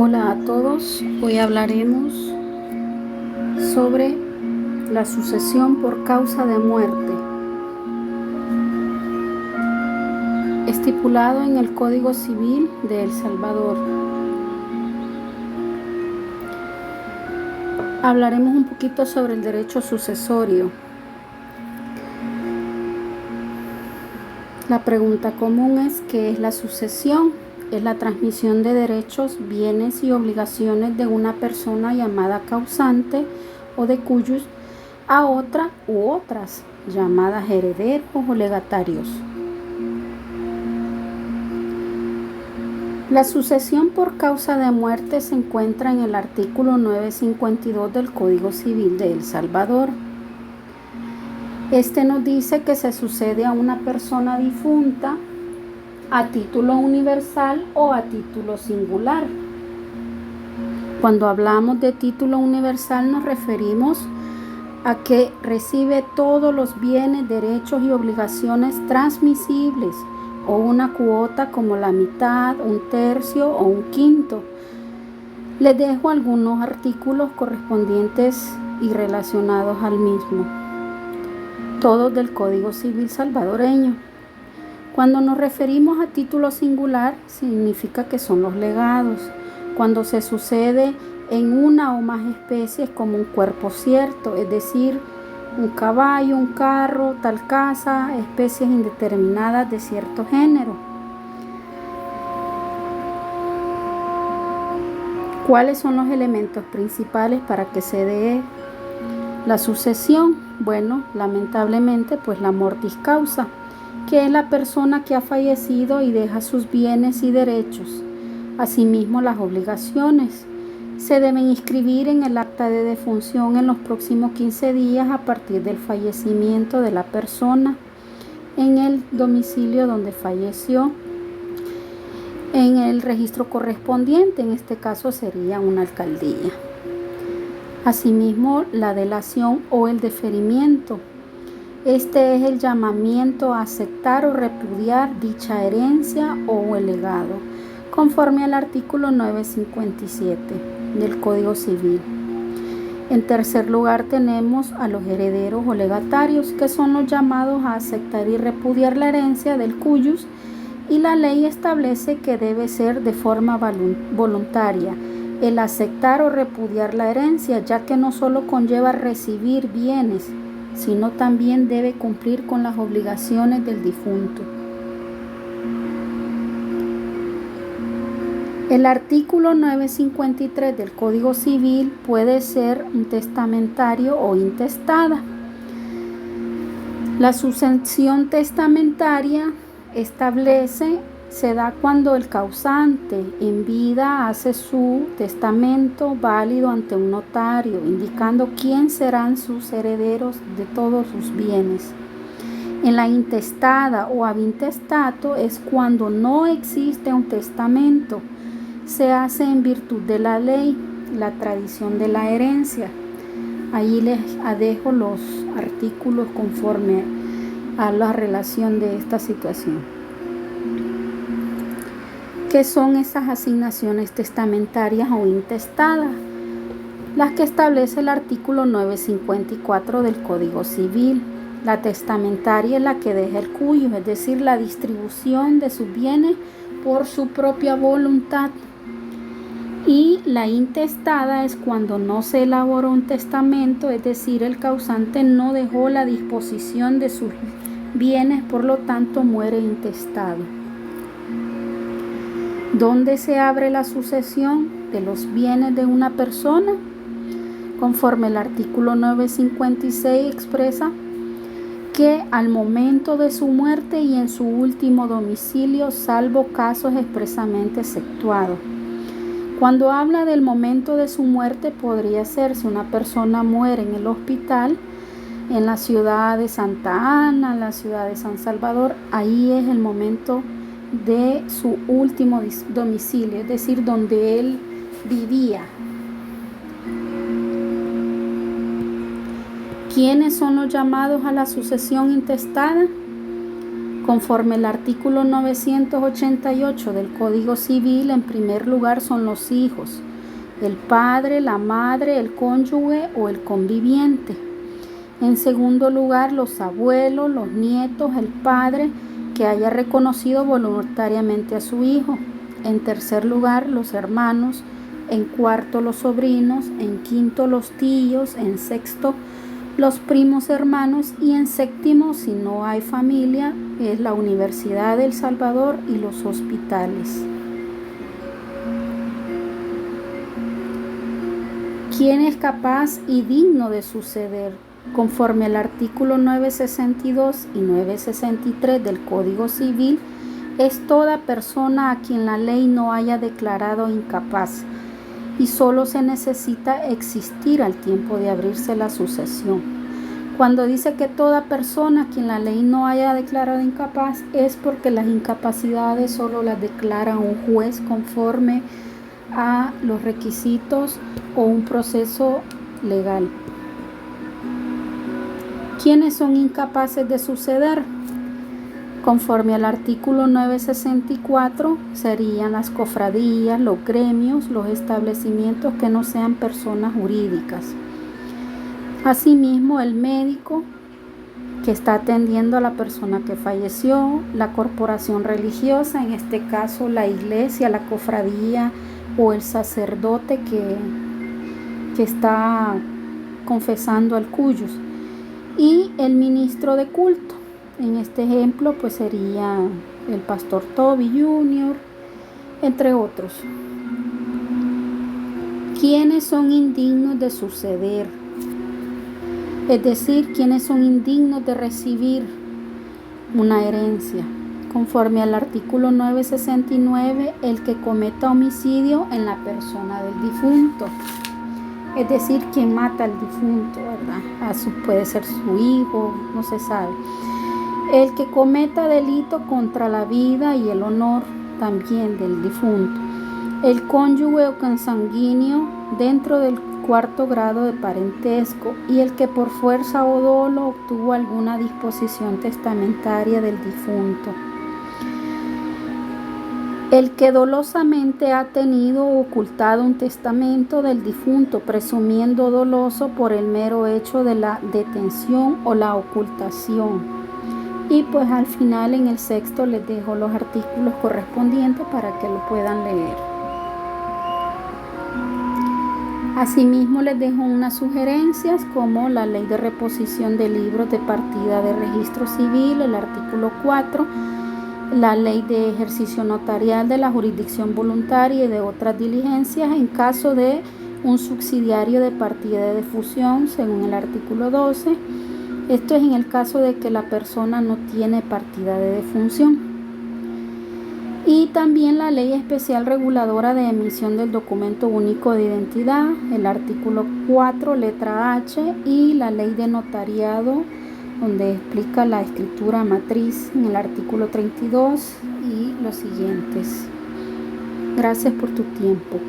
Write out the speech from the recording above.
Hola a todos, hoy hablaremos sobre la sucesión por causa de muerte, estipulado en el Código Civil de El Salvador. Hablaremos un poquito sobre el derecho sucesorio. La pregunta común es: ¿qué es la sucesión? Es la transmisión de derechos, bienes y obligaciones de una persona llamada causante o de cuyos a otra u otras llamadas herederos o legatarios. La sucesión por causa de muerte se encuentra en el artículo 952 del Código Civil de El Salvador. Este nos dice que se sucede a una persona difunta a título universal o a título singular. Cuando hablamos de título universal nos referimos a que recibe todos los bienes, derechos y obligaciones transmisibles o una cuota como la mitad, un tercio o un quinto. Les dejo algunos artículos correspondientes y relacionados al mismo, todos del Código Civil salvadoreño. Cuando nos referimos a título singular, significa que son los legados. Cuando se sucede en una o más especies como un cuerpo cierto, es decir, un caballo, un carro, tal casa, especies indeterminadas de cierto género. ¿Cuáles son los elementos principales para que se dé la sucesión? Bueno, lamentablemente, pues la mortis causa, que es la persona que ha fallecido y deja sus bienes y derechos. Asimismo, las obligaciones se deben inscribir en el acta de defunción en los próximos 15 días a partir del fallecimiento de la persona en el domicilio donde falleció, en el registro correspondiente, en este caso sería una alcaldía. Asimismo, la delación o el deferimiento. Este es el llamamiento a aceptar o repudiar dicha herencia o el legado, conforme al artículo 957 del Código Civil. En tercer lugar tenemos a los herederos o legatarios, que son los llamados a aceptar y repudiar la herencia del cuyus, y la ley establece que debe ser de forma voluntaria el aceptar o repudiar la herencia, ya que no solo conlleva recibir bienes, sino también debe cumplir con las obligaciones del difunto. El artículo 953 del Código Civil puede ser un testamentario o intestada. La sucesión testamentaria se da cuando el causante en vida hace su testamento válido ante un notario, indicando quién serán sus herederos de todos sus bienes. En la intestada o ab intestato es cuando no existe un testamento, se hace en virtud de la ley, la tradición de la herencia. Allí les dejo los artículos conforme a la relación de esta situación. ¿Qué son esas asignaciones testamentarias o intestadas? Las que establece el artículo 954 del Código Civil. La testamentaria es la que deja el cuyo, es decir, la distribución de sus bienes por su propia voluntad. Y la intestada es cuando no se elaboró un testamento, es decir, el causante no dejó la disposición de sus bienes, por lo tanto muere intestado. ¿Dónde se abre la sucesión de los bienes de una persona? Conforme el artículo 956 expresa que al momento de su muerte y en su último domicilio, salvo casos expresamente exceptuados. Cuando habla del momento de su muerte, podría ser si una persona muere en el hospital, en la ciudad de Santa Ana, en la ciudad de San Salvador, ahí es el momento de su último domicilio, es decir, donde él vivía. ¿Quiénes son los llamados a la sucesión intestada? Conforme el artículo 988 del Código Civil, en primer lugar son los hijos, el padre, la madre, el cónyuge o el conviviente. En segundo lugar, los abuelos, los nietos, el padre que haya reconocido voluntariamente a su hijo. En tercer lugar, los hermanos. En cuarto, los sobrinos. En quinto, los tíos. En sexto, los primos hermanos. Y en séptimo, si no hay familia, es la Universidad del Salvador y los hospitales. ¿Quién es capaz y digno de suceder? Conforme al artículo 962 y 963 del Código Civil, es toda persona a quien la ley no haya declarado incapaz, y solo se necesita existir al tiempo de abrirse la sucesión. Cuando dice que toda persona a quien la ley no haya declarado incapaz, es porque las incapacidades solo las declara un juez conforme a los requisitos o un proceso legal. ¿Quiénes son incapaces de suceder? Conforme al artículo 964, serían las cofradías, los gremios, los establecimientos que no sean personas jurídicas. Asimismo, el médico que está atendiendo a la persona que falleció, la corporación religiosa, en este caso la iglesia, la cofradía o el sacerdote que está confesando al cuyos, y el ministro de culto. En este ejemplo, pues sería el pastor Toby Jr., entre otros. ¿Quiénes son indignos de suceder? Es decir, ¿quiénes son indignos de recibir una herencia? Conforme al artículo 969, el que cometa homicidio en la persona del difunto. Es decir, quien mata al difunto, ¿verdad? Puede ser su hijo, no se sabe. El que cometa delito contra la vida y el honor también del difunto. El cónyuge o consanguíneo dentro del cuarto grado de parentesco y el que por fuerza o dolo obtuvo alguna disposición testamentaria del difunto. El que dolosamente ha tenido o ocultado un testamento del difunto, presumiendo doloso por el mero hecho de la detención o la ocultación. Y pues al final en el sexto les dejo los artículos correspondientes para que lo puedan leer. Asimismo les dejo unas sugerencias como la ley de reposición de libros de partida de registro civil, el artículo 4, la ley de ejercicio notarial de la jurisdicción voluntaria y de otras diligencias en caso de un subsidiario de partida de defusión, según el artículo 12. Esto es en el caso de que la persona no tiene partida de defunción. Y también la ley especial reguladora de emisión del documento único de identidad, el artículo 4, letra H, y la ley de notariado, donde explica la escritura matriz en el artículo 32 y los siguientes. Gracias por tu tiempo.